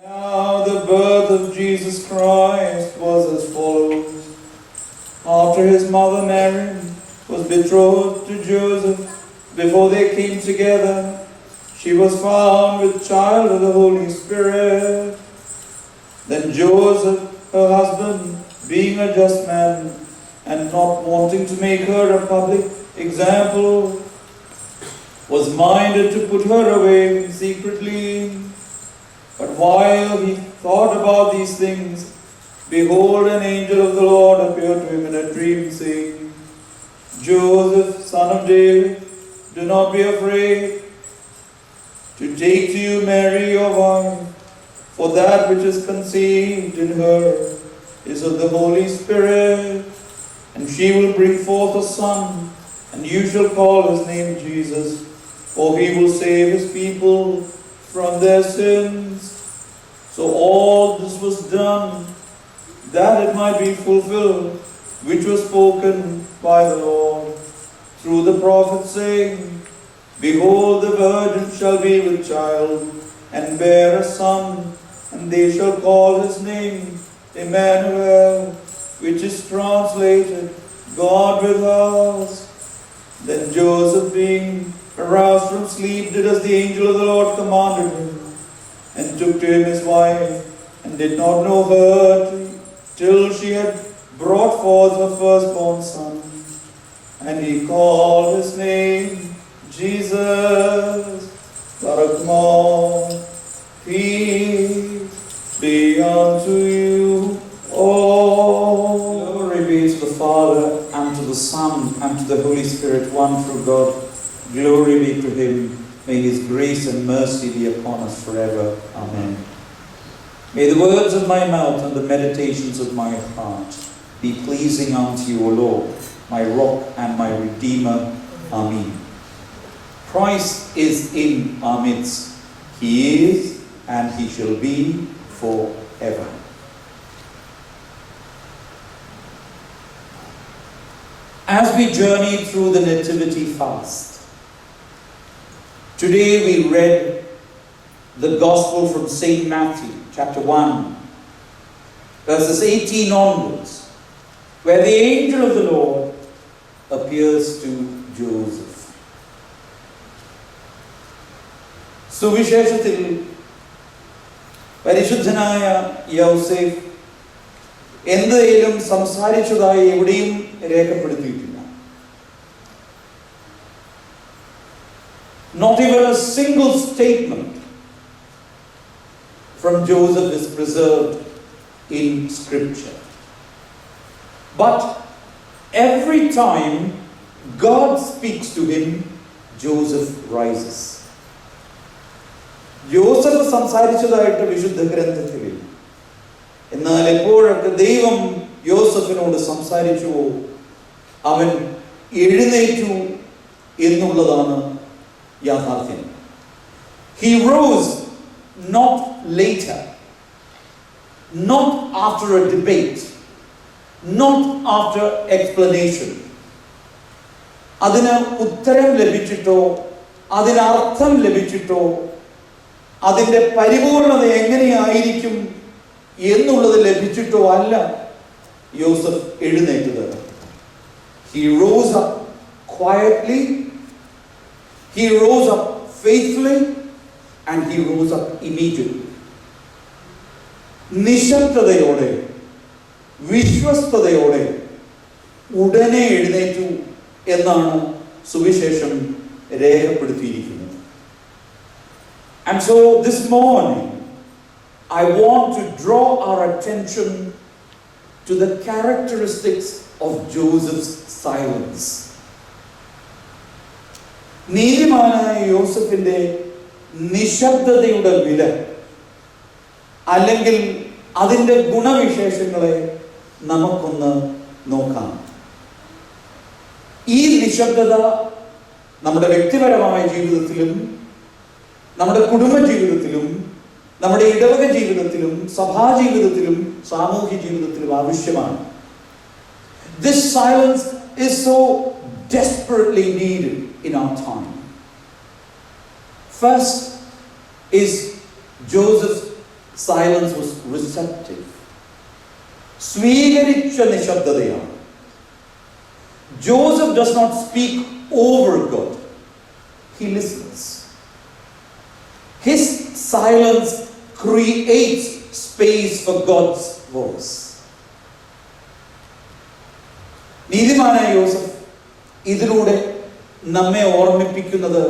Now the birth of Jesus Christ was as follows. After his mother Mary was betrothed to Joseph, before they came together, she was found with child of the Holy Spirit. Then Joseph, her husband, being a just man, and not wanting to make her a public example, was minded to put her away secretly. But while he thought about these things, behold, an angel of the Lord appeared to him in a dream, saying, Joseph, son of David, do not be afraid to take to you Mary your wife, for that which is conceived in her is of the Holy Spirit, and she will bring forth a son, and you shall call his name Jesus, for he will save his people from their sins. So all this was done that it might be fulfilled, which was spoken by the Lord through the prophet, saying, Behold, the virgin shall be with child, and bear a son, and they shall call his name Emmanuel, which is translated, God with us. Then Joseph, being aroused from sleep, did as the angel of the Lord commanded him, and took to him his wife, and did not know her till she had brought forth her firstborn son. And he called his name Jesus. Barakmo, peace be unto you all. Glory be to the Father, and to the Son, and to the Holy Spirit, one true God. Glory be to him. May his grace and mercy be upon us forever. Amen. May the words of my mouth and the meditations of my heart be pleasing unto you, O Lord, my rock and my redeemer. Amen. Christ is in our midst. He is, and he shall be forever. As we journey through the Nativity fast, today we read the Gospel from St. Matthew, chapter 1, verses 18 onwards, where the angel of the Lord appears to Joseph. സുവിശേഷത്തിൽ പരിശുദ്ധനായ യൗസേഫ് എന്തെങ്കിലും സംസാരിച്ചതായി എവിടെയും രേഖപ്പെടുത്തിയിട്ടില്ല. Not even a single statement from Joseph is preserved in Scripture. But every time God speaks to him, Joseph rises. Joseph സംസാരിച്ചതായിട്ട് വിശുദ്ധ ഗ്രന്ഥത്തിൽ, എന്നാൽ എപ്പോഴൊക്കെ ദൈവം യോസഫിനോട് സംസാരിച്ചുവോ അവൻ എഴുന്നേറ്റു എന്നുള്ളതാണ് യാഥാർത്ഥ്യം. He rose not later, not after a debate, not after explanation. അതിന് ഉത്തരം ലഭിച്ചിട്ടോ അതിനർത്ഥം ലഭിച്ചിട്ടോ അതിൻ്റെ പരിപൂർണത എങ്ങനെയായിരിക്കും എന്നുള്ളത് ലഭിച്ചിട്ടോ അല്ല യോസഫ് എഴുന്നേറ്റത്. He rose up quietly, he rose up faithfully, and he rose up immediately. നിശബ്ദതയോടെ, വിശ്വസ്തയോടെ ഉടനെ എഴുന്നേറ്റു എന്നാണ് സുവിശേഷം രേഖപ്പെടുത്തിയിരിക്കുന്നത്. And so this morning, I want to draw our attention to the characteristics of Joseph's silence. നീതിമാനായ യോസഫിന്റെ നിശബ്ദതയുടെ വില, അല്ലെങ്കിൽ അതിൻ്റെ ഗുണവിശേഷങ്ങളെ നമുക്കൊന്ന് നോക്കാം. ഈ നിശബ്ദത നമ്മുടെ വ്യക്തിപരമായ ജീവിതത്തിലും നമ്മുടെ കുടുംബ ജീവിതത്തിലും നമ്മുടെ ഇടവക ജീവിതത്തിലും സഭാ ജീവിതത്തിലും സാമൂഹ്യ ജീവിതത്തിലും ആവശ്യമാണ്. This silence is so desperately needed in our time. First is Joseph's silence was receptive. സ്വീകരിച്ച നിശബ്ദതയാണ്. Joseph does not speak over God. He listens. His silence creates space for God's voice. നീതിമാനായ യോസഫ് ഇതിലൂടെ നമ്മെ ഓർമ്മിപ്പിക്കുന്നത്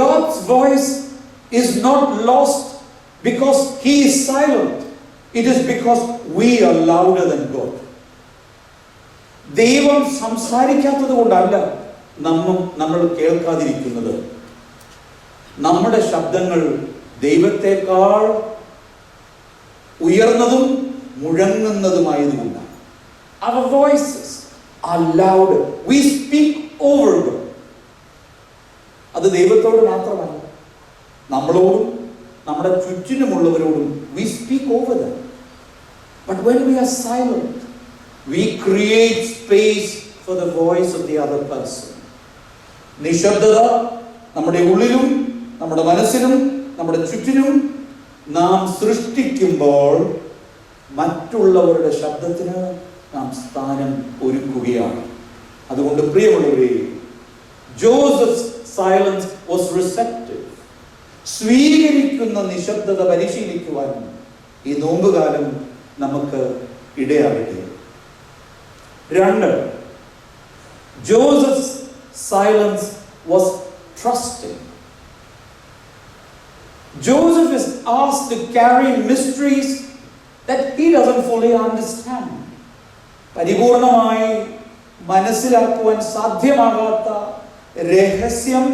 God's voice is not lost because he is silent. It is because we are louder than God. ദൈവം സംസാരിക്കാത്തത് കൊണ്ടല്ല നമ്മൾ കേൾക്കാതിരിക്കുന്നത്. നമ്മുടെ ശബ്ദങ്ങൾ ദൈവത്തെക്കാൾ ഉയർന്നതും മുഴങ്ങുന്നതുമായതുകൊണ്ടാണ്. Our voices are louder. We speak over God. അത് ദൈവത്തോട് മാത്രമല്ല, നമ്മളോടും നമ്മുടെ ചുറ്റിനുമുള്ളവരോടും we speak over them. But when we are silent, we create space for the voice of the other person. നിശബ്ദത നമ്മുടെ ഉള്ളിലും നമ്മുടെ മനസ്സിലും നമ്മുടെ ചുറ്റിനും നാം സൃഷ്ടിക്കുമ്പോൾ മറ്റുള്ളവരുടെ ശബ്ദത്തിന് നാം സ്ഥാനം ഒരുക്കുകയാണ്. അതുകൊണ്ട് പ്രിയമുള്ളവരെ, Joseph's silence was receptive. സ്വീകരിക്കുന്ന നിശബ്ദത പരിശീലിക്കുവാൻ ഈ നോമ്പുകാലം നമുക്ക് ഇടയാകട്ടെ. 2, Joseph's silence was trusting. Joseph is asked to carry mysteries that he doesn't fully understand. പരിപൂർണമായി മനസ്സിലാക്കുവാൻ സാധ്യമാകാത്ത രഹസ്യം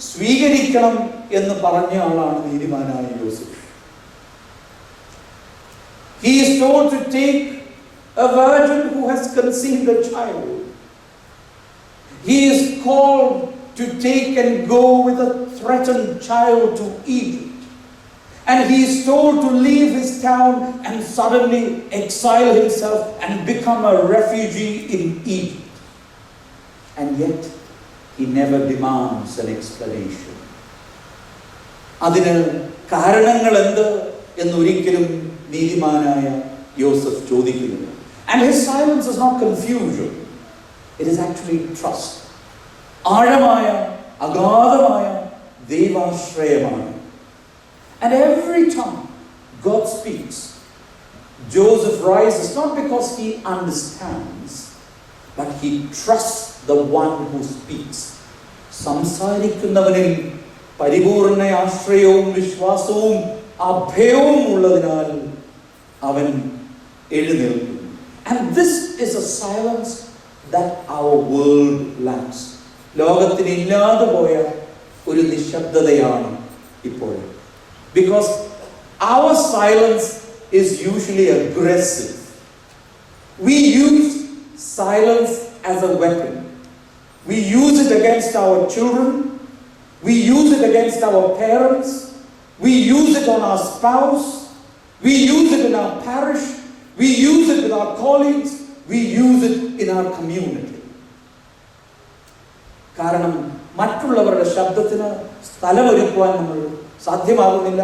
സ്വീകരിക്കണം എന്ന് പറഞ്ഞ ആളാണ് നീതിമാനായ യോസേഫ്. He is told to take a virgin who has conceived a child. He is called to take and go with a threatened child to Egypt. And he is told to leave his town and suddenly exile himself and become a refugee in Egypt. And yet, he never demands an explanation. അതിന് കാരണങ്ങൾ എന്ത് എന്നൊരിക്കലും നീതിമാനായ യോസഫ് ചോദിക്കുന്നില്ല. And his silence is not confusion. It is actually trust. ആഴമായ അഗാധമായ ദൈവാശ്രയമാണ്. And every time God speaks, Joseph rises not because he understands, but he trusts the one who speaks. സംസാരിക്കുന്നവനിൽ പരിപൂർണ്ണ ആശ്രയവും വിശ്വാസവും അഭയവും ഉള്ളതിനാൽ അവൻ എഴുന്നേൽക്കുന്നു. And this is a silence that our world lacks. ലോകത്തിന് ഇല്ലാതെ പോയ ഒരു നിശബ്ദതയാണ് ഇപ്പോൾ. Because our silence is usually aggressive. We use silence as a weapon. We use it against our children. We use it against our parents. We use it on our spouse. We use it in our parish. We use it with our colleagues. We use it in our community. കാരണം മറ്റുള്ളവരുടെ ശബ്ദത്തിന് സ്ഥലമൊരുക്കുവാൻ നമ്മൾ സാധ്യമാകുന്നില്ല.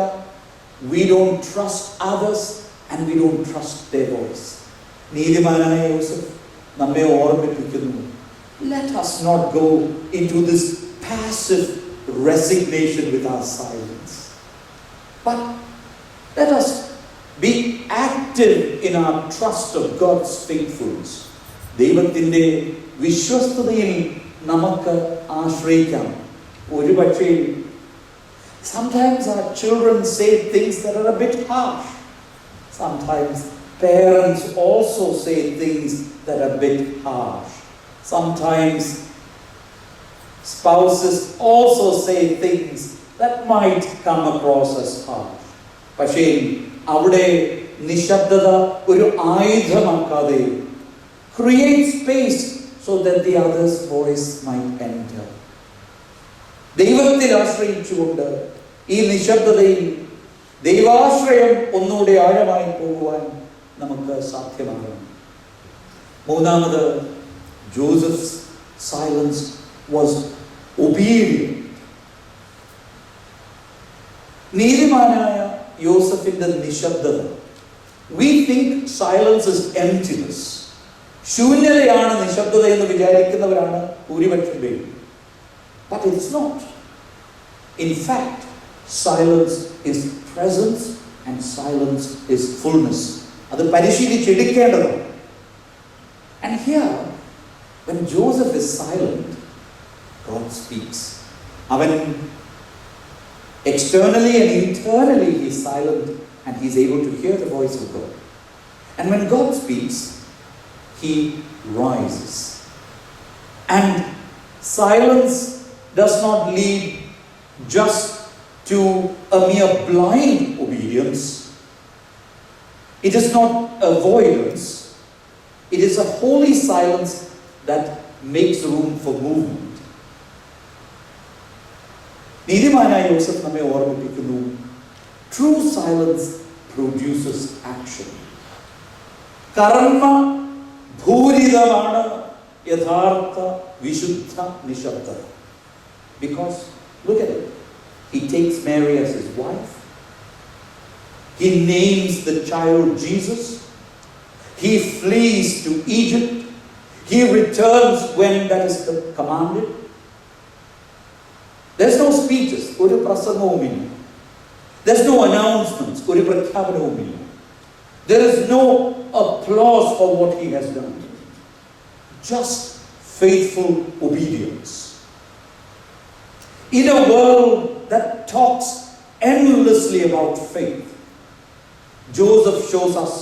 We don't trust others and we don't trust their voice. നീതിമാനായ യോസേഫ് നമ്മെ ഓർമ്മിപ്പിക്കുന്നു, let us not go into this passive resignation with our silence, but let us be active in our trust of God's faithfulness. ദൈവത്തിൻ്റെ വിശ്വസ്തതയിൽ നമുക്ക് ആശ്രയിക്കാം. ഒരുപക്ഷേ sometimes our children say things that are a bit harsh. Sometimes parents also say things that are a bit harsh. Sometimes spouses also say things that might come across as harsh. പക്ഷേ അവിടെ നിശബ്ദത ഒരു ആയുധമാക്കാതെ create space so that the other's voice might enter. ദൈവത്തിൽ ആശ്രയിച്ചുകൊണ്ട് ഈ നിശബ്ദതയിൽ ദൈവാശ്രയം ഒന്നുകൂടെ ആഴമായി പോകുവാൻ നമുക്ക് സാധ്യമാകണം. 3, Joseph's silence was obedient. നീതിമാനായ യോസഫിന്റെ നിശബ്ദത? We think silence is emptiness. ശൂന്യതയാണ് നിശബ്ദത എന്ന് വിചാരിക്കുന്നവരാണ് ഭൂരിപക്ഷം പേരും. But it's not. In fact, silence is presence and silence is fullness. അത് പരിശീലിച്ചെടുക്കേണ്ടതാണ്. And here, when Joseph is silent, God speaks. അവൻ externally and internally he is silent and he is able to hear the voice of God. And when God speaks, he rises. And silence does not lead just to a mere blind obedience. It is not avoidance. It is a holy silence that makes room for movement. നീതിമാനായ യോസഫ് നമ്മെ ഓർമ്മിപ്പിക്കുന്നു, true silence produces action. കർമ്മ ഭൂരിതമാണ് യഥാർത്ഥ വിശുദ്ധ നിശബ്ദത. Because look at it. He takes Mary as his wife. He names the child Jesus. He flees to Egypt. He returns when that is commanded. There's no speeches. ഒരു പ്രസംഗവുമില്ല. There's no announcements. ഒരു പ്രഖ്യാപനവുമില്ല. There is no applause for what he has done. Just faithful obedience. In a world that talks endlessly about faith, Joseph shows us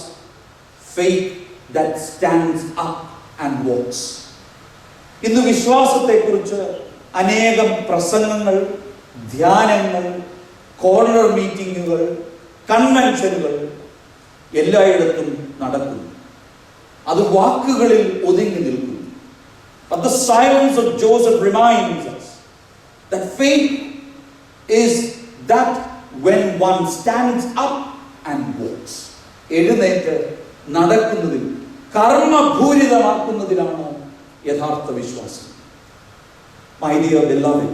faith that stands up and walks. ഇന്ന് വിശ്വാസത്തെക്കുറിച്ച് അനേകം പ്രസംഗങ്ങൾ, ധ്യാനങ്ങൾ, corner മീറ്റിങ്ങുകൾ, കൺവെൻഷനുകൾ എല്ലായിടത്തും നടക്കുന്നു. അത് വാക്കുകളിൽ ഒതുങ്ങി നിൽക്കുന്നു. But the silence of Joseph reminds us that faith is that when one stands up and walks. എഴുന്നേറ്റ് നടക്കുന്നതിൽ, കർമ്മഭൂരിതമാക്കുന്നതിലാണ് യഥാർത്ഥ വിശ്വാസം. My dear beloved,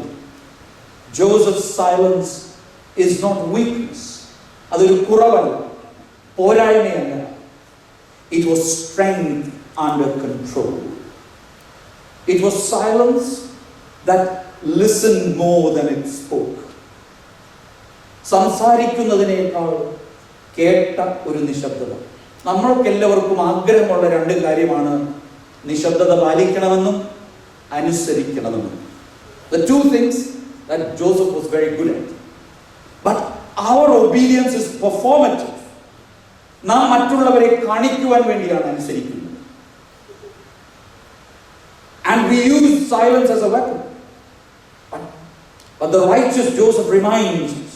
Joseph's silence is not weakness. അതൊരു കുറവല്ല, പോരായ്മയല്ല. It was strength under control. It was silence that listened more than it spoke. സംസാരിക്കുന്നതിനേക്കാൾ കേട്ട ഒരു നിശബ്ദത. നമ്മൾക്കെല്ലാവർക്കും ആഗ്രഹമുള്ള രണ്ട് കാര്യമാണ് നിശബ്ദത പാലിക്കണമെന്നും അനുസരിക്കണമെന്നും. The two things that Joseph was very good at. But our obedience is performative. നാം മറ്റുള്ളവരെ കാണിക്കുവാൻ വേണ്ടിയാണ് അനുസരിക്കുന്നത്. And we use silence as a weapon. But the righteous Joseph reminds us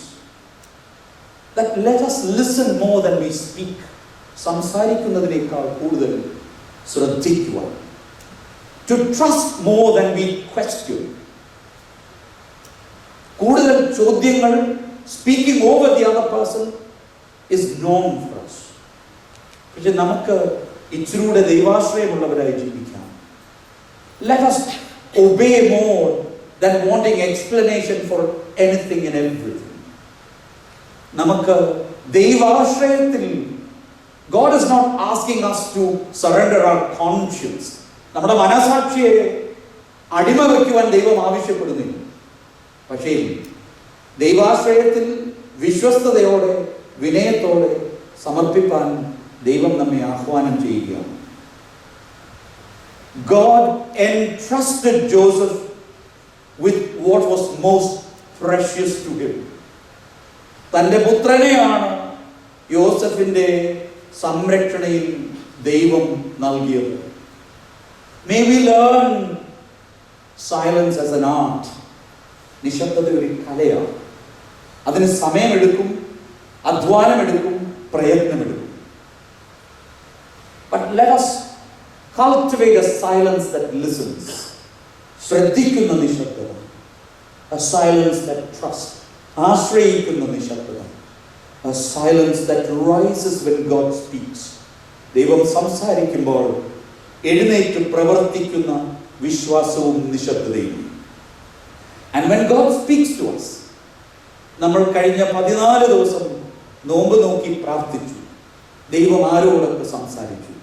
that let us listen more than we speak. സംസാരിക്കുന്നതിനേക്കാൾ കൂടുതൽ ശ്രദ്ധിക്കുവാൻ. To trust more than we question. കൂടുതൽ ചോദ്യങ്ങൾ, speaking over the other person is known for us. പക്ഷെ നമുക്ക് ഇച്ചിരൂടെ ദൈവാശ്രയമുള്ളവരായി ജീവിക്കാം. Let us obey more than wanting explanation for anything and everything. നമുക്ക് ദൈവാശ്രയത്തിൽ, God is not asking us to surrender our conscience. നമ്മുടെ മനസാക്ഷിയെ അടിമ വയ്ക്കുവാൻ ദൈവം ആവശ്യപ്പെടുന്നില്ല. പക്ഷേ ദൈവാശ്രയത്തിൽ വിശ്വസ്തയോടെ, വിനയത്തോടെ സമർപ്പിക്കാൻ ദൈവം നമ്മെ ആഹ്വാനം ചെയ്യുകയാണ്. God entrusted Joseph with what was most precious to him. തൻ്റെ പുത്രനെയാണ് യോസഫിന്റെ സംരക്ഷണയിൽ ദൈവം നൽകിയത്. May we learn silence as an art. നിശബ്ദത ഒരു കലയാണ്. അതിന് സമയമെടുക്കും, അധ്വാനമെടുക്കും, പ്രയത്നമെടുക്കും. But let us cultivate a silence that listens. ശ്രദ്ധിക്കുന്ന നിശബ്ദത. A silence that trusts. ആശ്രയിക്കുന്ന നിശബ്ദത. A silence that rises when God speaks. ദൈവം സംസാരിക്കുമ്പോൾ എഴുന്നേറ്റ് പ്രവർത്തിക്കുന്ന വിശ്വാസവും നിശബ്ദതയും. And when God speaks to us, നമ്മൾ കഴിഞ്ഞ 14 ദിവസം നോമ്പ് നോക്കി പ്രാർത്ഥിച്ചു. ദൈവം ആരോടൊക്കെ സംസാരിച്ചു.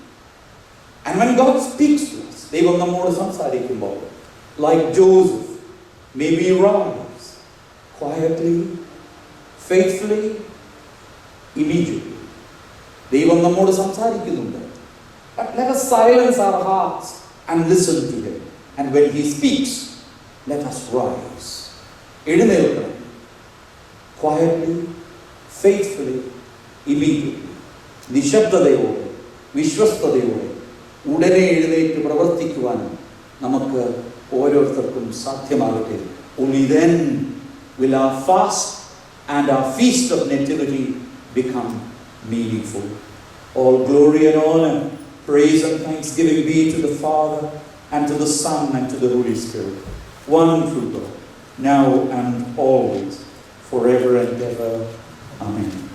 And when God speaks to us, ദൈവം നമ്മോട് സംസാരിക്കുമ്പോൾ, like Joseph, may we rise quietly, faithfully, immediately. ദൈവം നമ്മോട് സംസാരിക്കുന്നുണ്ട്. But let us silence our hearts and listen to him. And when he speaks, let us rise. എഴുന്നേൽക്കണം. Quietly, faithfully, immediately. നിശബ്ദതയോടെ, വിശ്വസ്തയോടെ ഉടനെ എഴുന്നേറ്റ് പ്രവർത്തിക്കുവാനും നമുക്ക് ഓരോരുത്തർക്കും സാധ്യമാകട്ടെ. Only then will our fast and our feast of nativity become meaningful. All glory and honor, praise and thanksgiving be to the Father and to the Son and to the Holy Spirit, one true God, now and always, forever and ever. Amen.